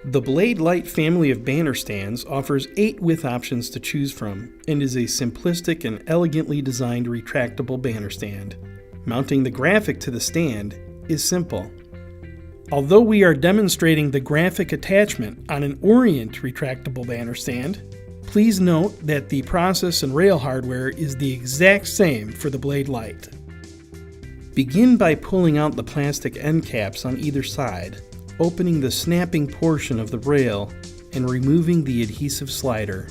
The Blade Lite family of banner stands offers 8 width options to choose from and is a simplistic and elegantly designed retractable banner stand. Mounting the graphic to the stand is simple. Although we are demonstrating the graphic attachment on an Orient retractable banner stand, please note that the process and rail hardware is the exact same for the Blade Lite. Begin by pulling out the plastic end caps on either side, opening the snapping portion of the rail and removing the adhesive slider.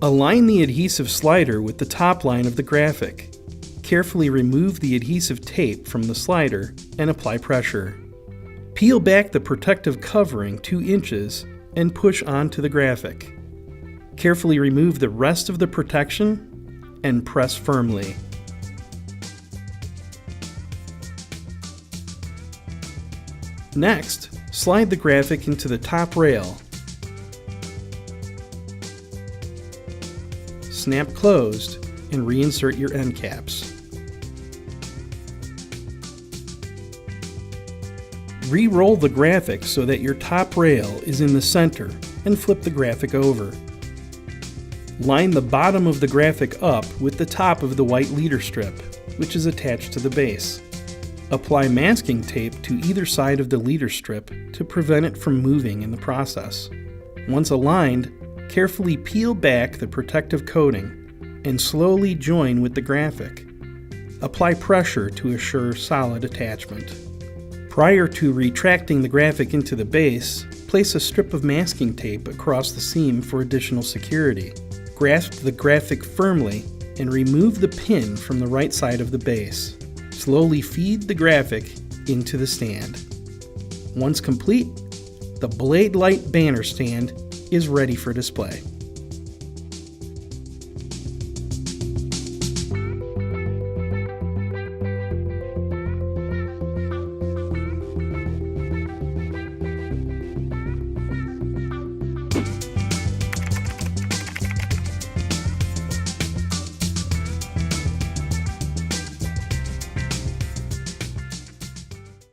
Align the adhesive slider with the top line of the graphic. Carefully remove the adhesive tape from the slider and apply pressure. Peel back the protective covering 2 inches and push onto the graphic. Carefully remove the rest of the protection and press firmly. Next, slide the graphic into the top rail. Snap closed and reinsert your end caps. Re-roll the graphic so that your top rail is in the center and flip the graphic over. Line the bottom of the graphic up with the top of the white leader strip, which is attached to the base. Apply masking tape to either side of the leader strip to prevent it from moving in the process. Once aligned, carefully peel back the protective coating and slowly join with the graphic. Apply pressure to assure solid attachment. Prior to retracting the graphic into the base, place a strip of masking tape across the seam for additional security. Grasp the graphic firmly and remove the pin from the right side of the base. Slowly feed the graphic into the stand. Once complete, the Blade Lite banner stand is ready for display.